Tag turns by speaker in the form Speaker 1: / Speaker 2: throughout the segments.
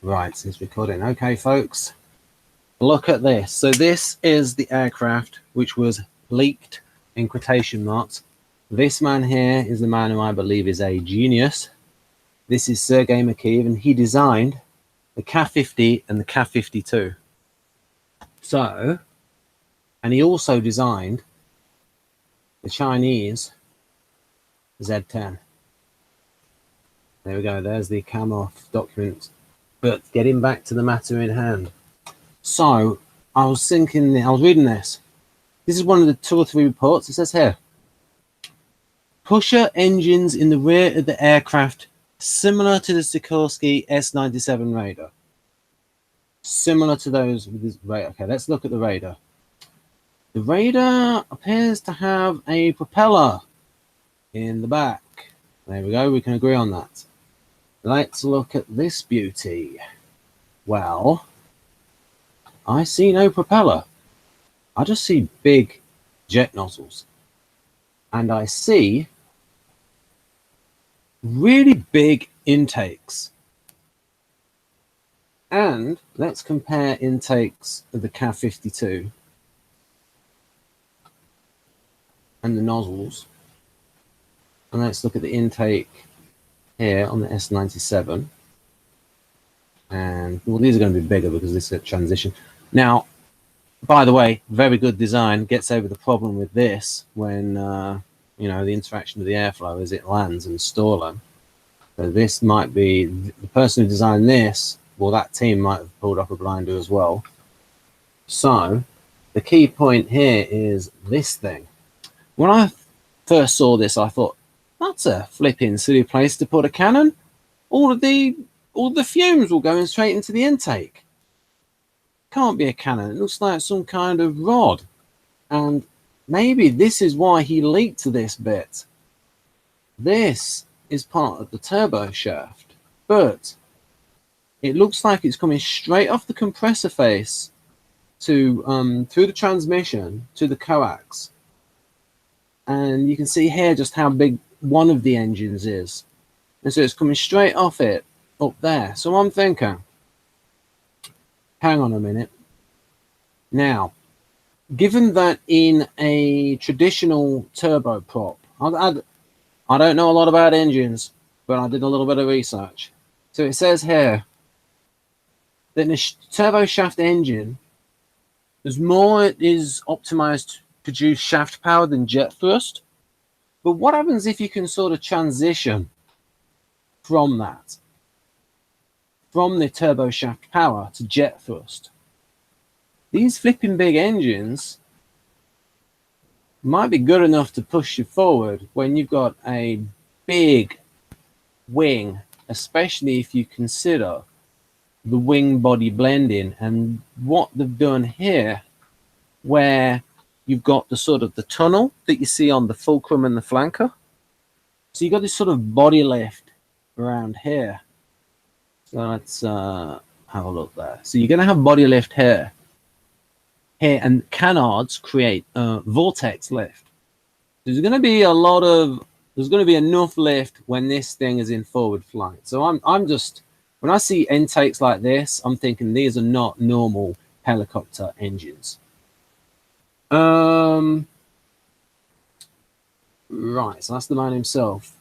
Speaker 1: Right, it's recording. Okay, folks, look at this. So this is the aircraft which was leaked, in quotation marks. This man here is the man who I believe is a genius. This is Sergey Mikheev, and he designed the Ka-50 and the Ka-52. So, and he also designed the Chinese Z-10. There we go. There's the Kamov document. But getting back to the matter in hand. So, I was reading this. This is one of the 2 or 3 reports. It says here, pusher engines in the rear of the aircraft similar to the Sikorsky S-97 radar. Similar to those with this radar. Okay, let's look at the radar. The radar appears to have a propeller in the back. There we go, we can agree on that. Let's look at this beauty. Well, I see no propeller. I just see big jet nozzles. And I see really big intakes. And let's compare intakes of the Ka-52 and the nozzles. And let's look at the intake here on the S-97. And, well, these are going to be bigger because this is a transition. Now, by the way, very good design. Gets over the problem with this when, you know, the interaction with the airflow as it lands and stalling. So this might be, the person who designed this, well, that team might have pulled up a blinder as well. So the key point here is this thing. When I first saw this, I thought, that's a flipping silly place to put a cannon. All the fumes will go straight into the intake. Can't be a cannon. It looks like some kind of rod. And maybe this is why he leaked this bit. This is part of the turbo shaft, but it looks like it's coming straight off the compressor face to through the transmission to the coax. And you can see here just how big one of the engines is. And so it's coming straight off it up there. So I'm thinking, hang on a minute. Now, given that in a traditional turboprop, I don't know a lot about engines, but I did a little bit of research. So it says here that in a turbo shaft engine, there's more is optimized to produce shaft power than jet thrust. But what happens if you can sort of transition from that, from the turbo shaft power to jet thrust? These flipping big engines might be good enough to push you forward when you've got a big wing, especially if you consider the wing body blending and what they've done here, where you've got the sort of the tunnel that you see on the fulcrum and the flanker. So you've got this sort of body lift around here. So let's have a look there. So you're going to have body lift here. Here, and canards create vortex lift. There's going to be there's going to be enough lift when this thing is in forward flight. So I'm just, when I see intakes like this, I'm thinking these are not normal helicopter engines. Right, so that's the man himself.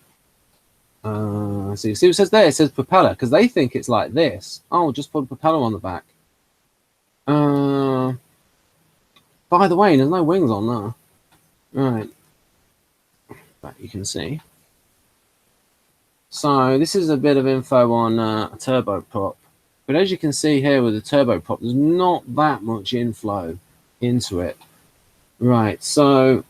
Speaker 1: So you see what it says there? It says propeller, because they think it's like this. Oh, just put a propeller on the back. By the way, there's no wings on there. Right. That you can see. So this is a bit of info on a turboprop. But as you can see here with the turboprop, there's not that much inflow into it. Right, so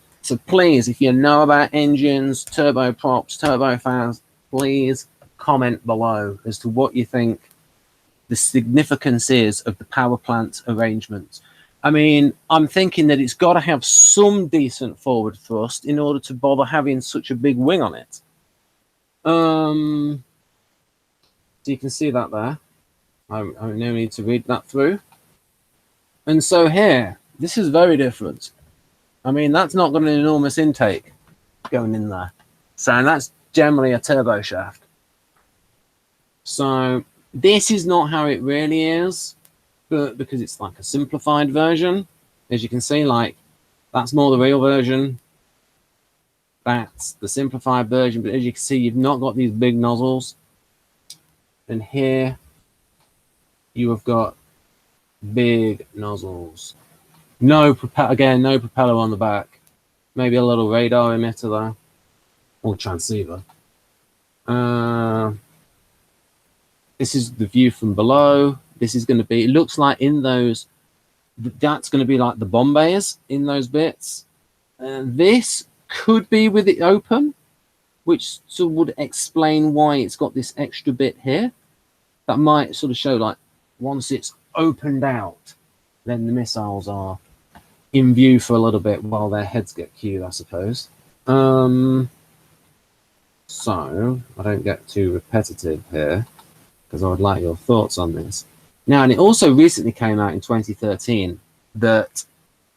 Speaker 1: please, if you know about engines, turboprops, turbofans, please comment below as to what you think the significance is of the power plant arrangement. I mean, I'm thinking that it's got to have some decent forward thrust in order to bother having such a big wing on it. So you can see that there. I no need to read that through. And so here, this is very different. I mean, that's not got an enormous intake going in there. So that's generally a turbo shaft. So This is not how it really is, but because it's like a simplified version, as you can see, like that's more the real version. That's the simplified version, but as you can see, you've not got these big nozzles. And here you have got big nozzles. No propeller on the back. Maybe a little radar emitter though, or transceiver. This is the view from below. This is going to be, it looks like in those, that's going to be like the bomb bays in those bits. This could be with it open, which sort of would explain why it's got this extra bit here. That might sort of show like once it's opened out, then the missiles are in view for a little bit while their heads get cued, I suppose. So I don't get too repetitive here, because I would like your thoughts on this. Now, and it also recently came out in 2013 that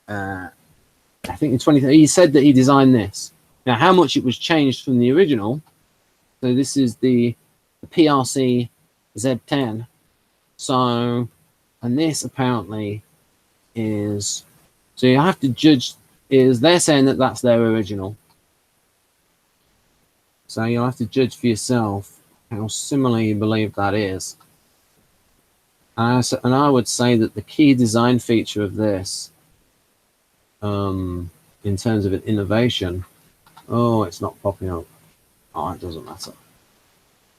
Speaker 1: I think in 2013 he said that he designed this. Now, how much it was changed from the original? So this is the PRC Z10. So, and this apparently is, so you have to judge, is they're saying that that's their original. So you'll have to judge for yourself how similar you believe that is. And I would say that the key design feature of this, in terms of an innovation, oh, it's not popping up. Oh, it doesn't matter.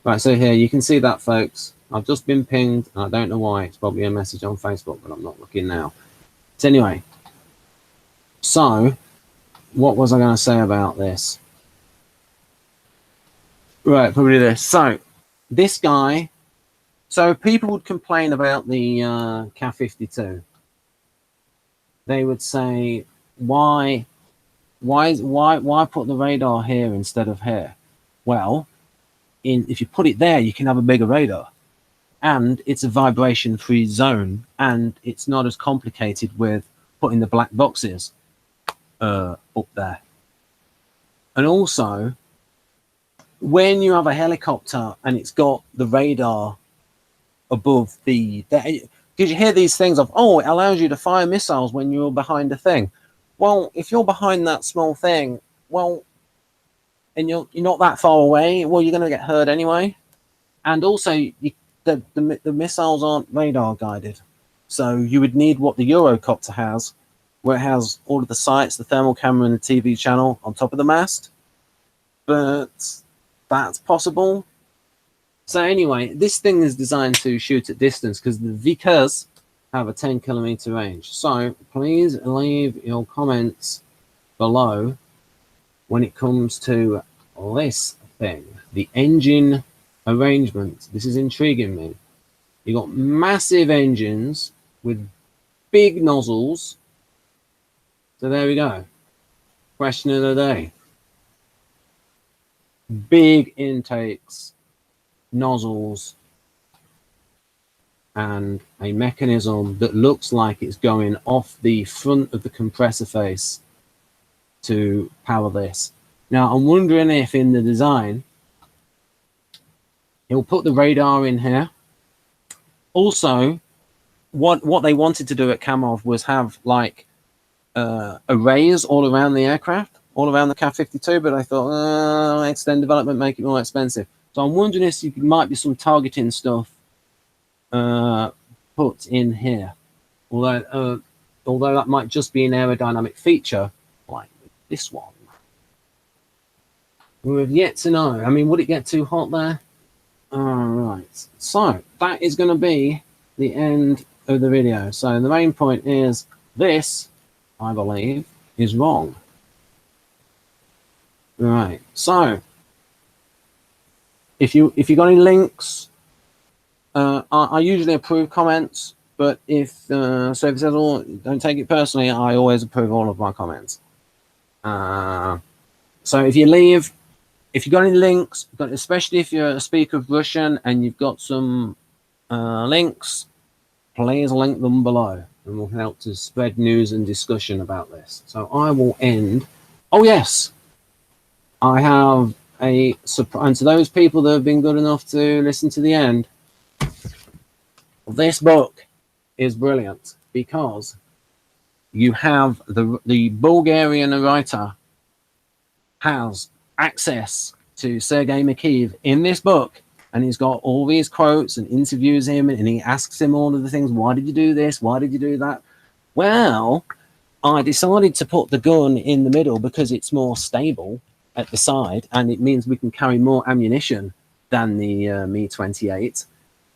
Speaker 1: Right, so here you can see that, folks. I've just been pinged, and I don't know why. It's probably a message on Facebook, but I'm not looking now. So anyway, so what was I going to say about this? Right, probably this. So this guy, so people would complain about the Ka-52. They would say, why put the radar here instead of here? Well, if you put it there, you can have a bigger radar, and it's a vibration-free zone, and it's not as complicated with putting the black boxes up there. And also, when you have a helicopter and it's got the radar above because you hear these things of, oh, it allows you to fire missiles when you're behind a thing. Well, if you're behind that small thing, well, and you're not that far away, well, you're going to get hurt anyway. And also, the missiles aren't radar guided. So you would need what the Eurocopter has, where it has all of the sights, the thermal camera, and the TV channel on top of the mast. But that's possible. So anyway, this thing is designed to shoot at distance because the Vickers have a 10-kilometer range. So please leave your comments below when it comes to this thing, the engine arrangement. This is intriguing me. You got massive engines with big nozzles. So there we go. Question of the day. Big intakes, nozzles, and a mechanism that looks like it's going off the front of the compressor face to power this. Now, I'm wondering if in the design, he'll put the radar in here. Also, what they wanted to do at Kamov was have like arrays all around the aircraft, all around the Ka-52, but I thought, extend development, make it more expensive. So I'm wondering if there might be some targeting stuff put in here. Although that might just be an aerodynamic feature, like this one. We have yet to know. I mean, would it get too hot there? All right. So that is going to be the end of the video. So the main point is this, I believe, is wrong. Right. So if you got any links, I usually approve comments, but if so if it says, "Oh, don't take it personally," I always approve all of my comments. So if you got any links, especially if you're a speaker of Russian and you've got some links, please link them below, and we'll help to spread news and discussion about this. So I will end. Oh yes, I have a surprise. And to those people that have been good enough to listen to the end, This book is brilliant because you have the Bulgarian writer has access to Sergey Mikheev in this book, and he's got all these quotes and interviews him, and he asks him all of the things. Why did you do this? Why did you do that? Well, I decided to put the gun in the middle because it's more stable at the side, and it means we can carry more ammunition than the Me-28.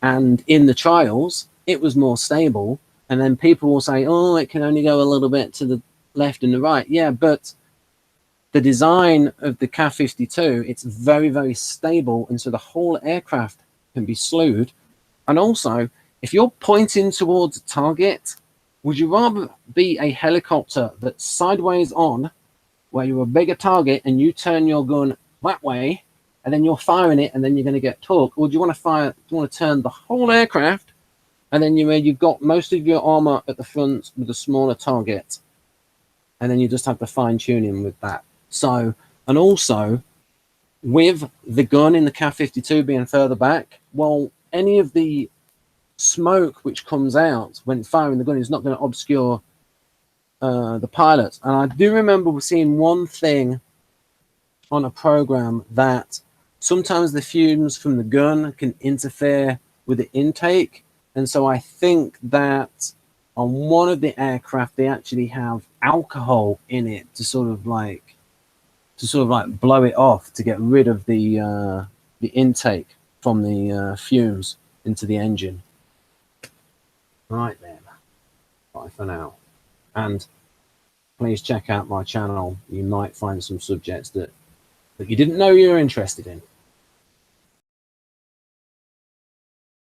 Speaker 1: And in the trials, it was more stable. And then people will say, oh, it can only go a little bit to the left and the right. Yeah, but the design of the Ka-52, it's very, very stable. And so the whole aircraft can be slewed. And also, if you're pointing towards a target, would you rather be a helicopter that's sideways on, where you're a bigger target and you turn your gun that way, and then you're firing it, and then you're going to get torque? Or do you want to turn the whole aircraft, and then you've got most of your armor at the front with a smaller target, and then you just have the fine tuning with that. So, and also with the gun in the Ka-52 being further back, well, any of the smoke which comes out when firing the gun is not going to obscure the pilot. And I do remember seeing one thing on a program that sometimes the fumes from the gun can interfere with the intake. And so I think that on one of the aircraft, they actually have alcohol in it to sort of like blow it off, to get rid of the intake from the fumes into the engine. Right then, bye for now. And please check out my channel. You might find some subjects that you didn't know you were interested in.